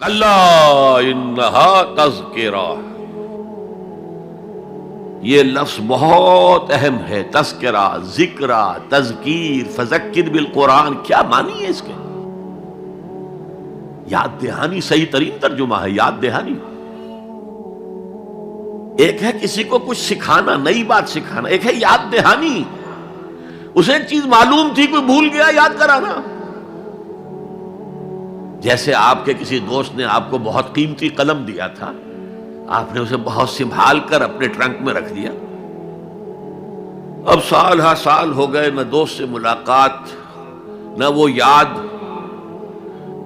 کلا انہا تذکرہ، یہ لفظ بہت اہم ہے. تذکرہ، ذکرہ، تذکیر، فذکر بالقرآن، کیا معنی ہے اس کے؟ یاد دہانی صحیح ترین ترجمہ ہے، یاد دہانی. ایک ہے کسی کو کچھ سکھانا، نئی بات سکھانا، ایک ہے یاد دہانی. اسے ایک چیز معلوم تھی، کوئی بھول گیا، یاد کرانا. جیسے آپ کے کسی دوست نے آپ کو بہت قیمتی قلم دیا تھا، آپ نے اسے بہت سنبھال کر اپنے ٹرنک میں رکھ دیا. اب سال ہا سال ہو گئے، نہ دوست سے ملاقات، نہ وہ یاد.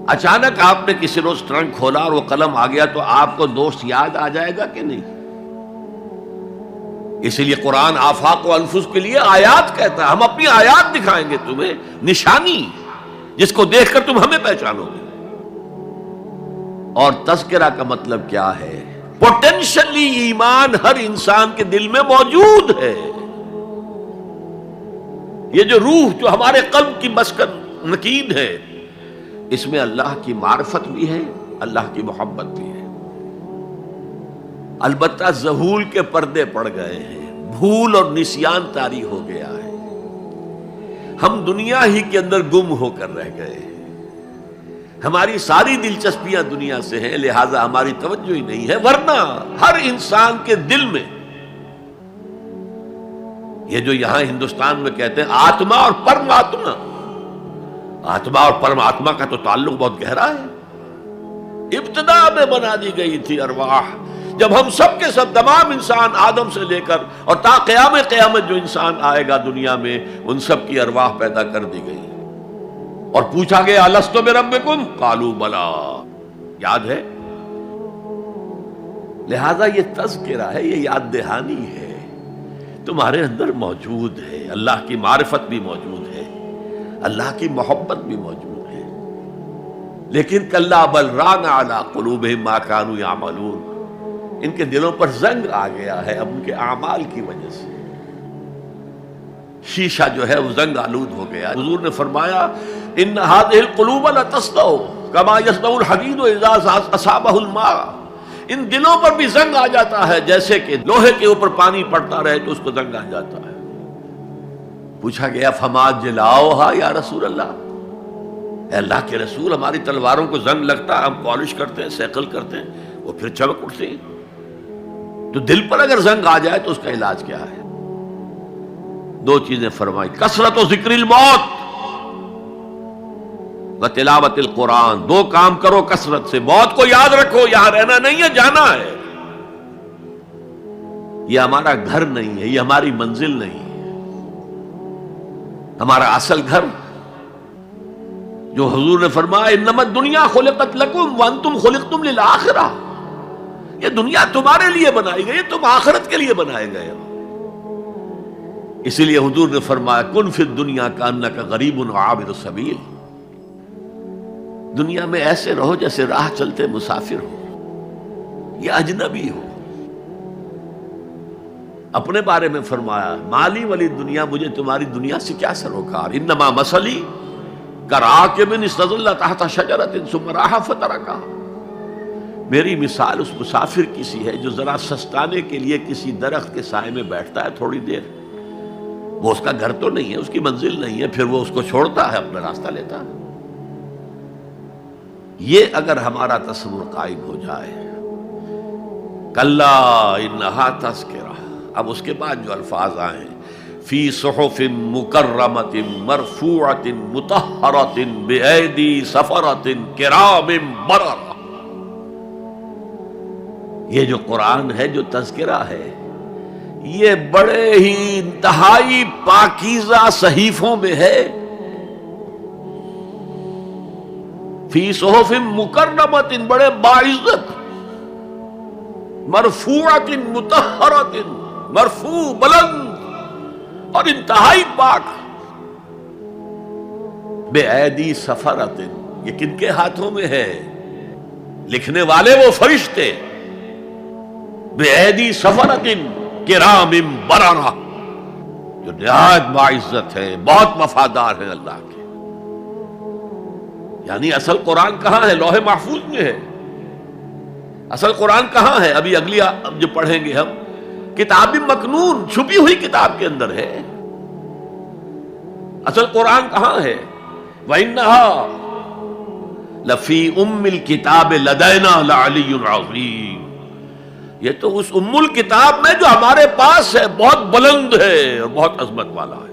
اچانک آپ نے کسی روز ٹرنک کھولا اور وہ قلم آ گیا، تو آپ کو دوست یاد آ جائے گا کہ نہیں؟ اسی لیے قرآن آفاق و انفس کے لیے آیات کہتا ہے. ہم اپنی آیات دکھائیں گے تمہیں، نشانی جس کو دیکھ کر تم ہمیں پہچانو گے. اور تذکرہ کا مطلب کیا ہے؟ پوٹینشلی ایمان ہر انسان کے دل میں موجود ہے. یہ جو روح جو ہمارے قلب کی مسکن نکید ہے، اس میں اللہ کی معرفت بھی ہے، اللہ کی محبت بھی ہے. البتہ ذہول کے پردے پڑ گئے ہیں، بھول اور نسیان طاری ہو گیا ہے. ہم دنیا ہی کے اندر گم ہو کر رہ گئے ہیں. ہماری ساری دلچسپیاں دنیا سے ہیں، لہذا ہماری توجہ ہی نہیں ہے. ورنہ ہر انسان کے دل میں یہ جو یہاں ہندوستان میں کہتے ہیں آتما اور پرماتما، آتما اور پرماتما کا تو تعلق بہت گہرا ہے. ابتدا میں بنا دی گئی تھی ارواح، جب ہم سب کے سب تمام انسان آدم سے لے کر اور تا قیامت جو انسان آئے گا دنیا میں، ان سب کی ارواح پیدا کر دی گئی. اور پوچھا گیا الست بربکم قالوا بلا، یاد ہے؟ لہذا یہ تذکرہ ہے، یہ یاد دہانی ہے، تمہارے اندر موجود ہے. اللہ کی معرفت بھی موجود ہے، اللہ کی محبت بھی موجود ہے. لیکن کلا بل ران علی قلوبہم ما کانوا یعملون، ان کے دلوں پر زنگ آ گیا ہے اب ان کے اعمال کی وجہ سے. شیشہ جو ہے وہ زنگ آلود ہو گیا. حضور نے فرمایا ان هذه القلوب لتصدع كما يصدع الحديد اذا اصابه الماء، ان دلوں پر بھی زنگ آ جاتا ہے جیسے کہ لوہے کے اوپر پانی پڑتا رہے تو اس کو زنگ آ جاتا ہے. پوچھا گیا فما جلاؤها یا رسول اللہ، اے اللہ کے رسول ہماری تلواروں کو زنگ لگتا ہے، ہم پالش کرتے ہیں، سیکل کرتے ہیں، وہ پھر چمک اٹھتے ہیں. تو دل پر اگر زنگ آ جائے تو اس کا علاج کیا ہے؟ دو چیزیں فرمائی، کثرت و ذکر الموت و تلاوت القرآن. دو کام کرو کثرت سے، موت کو یاد رکھو، یہاں رہنا نہیں ہے، جانا ہے. یہ ہمارا گھر نہیں ہے، یہ ہماری منزل نہیں ہے. ہمارا اصل گھر جو حضور نے فرمایا انما الدنیا خلقت لکم وانتم خلقتم للآخرہ، یہ دنیا تمہارے لیے بنائی گئی، تم آخرت کے لیے بنائے گئے ہو. اسی لیے حضور نے فرمایا کن فی الدنیا کانک غریب عابر السبیل، دنیا میں ایسے رہو جیسے راہ چلتے مسافر ہو یا اجنبی ہو. اپنے بارے میں فرمایا مالی ولی دنیا، مجھے تمہاری دنیا سے کیا سروکار، انما مثلی کراکب استظل تحت شجرۃ ثم راح فترکھا، میری مثال اس مسافر کی سی ہے جو ذرا سستانے کے لیے کسی درخت کے سائے میں بیٹھتا ہے تھوڑی دیر. وہ اس کا گھر تو نہیں ہے، اس کی منزل نہیں ہے، پھر وہ اس کو چھوڑتا ہے، اپنا راستہ لیتا ہے. یہ اگر ہمارا تصور قائم ہو جائے، کلا انہا تذکرہ. اب اس کے بعد جو الفاظ آئے فی صحف مکرمۃ مرفوعۃ مطہرۃ بایدی سفرۃ کرام بررہ، یہ جو قرآن ہے، جو تذکرہ ہے، یہ بڑے ہی انتہائی پاکیزہ صحیفوں میں ہے. فی صحف مکرمۃ، بڑے باعزت، مرفوعۃ مطہرۃ، مرفوع بلند اور انتہائی پاک. بے ایدی سفرۃ، یہ کن کے ہاتھوں میں ہے؟ لکھنے والے وہ فرشتے. بے ایدی سفرۃ کرام بررہ، جو نہایت باعزت ہے، بہت وفادار ہیں اللہ کے. یعنی اصل قرآن کہاں ہے؟ لوح محفوظ میں ہے. اصل قرآن کہاں ہے؟ ابھی اگلی جو پڑھیں گے ہم، کتاب مکنون، چھپی ہوئی کتاب کے اندر ہے۔ اصل قرآن کہاں ہے؟ وَإِنَّهَا لَفِي أُمِّ الْكِتَابِ لَدَيْنَا لَعَلِيٌّ عَظِيمٌ، یہ تو اس ام الکتاب میں جو ہمارے پاس ہے، بہت بلند ہے اور بہت عظمت والا ہے۔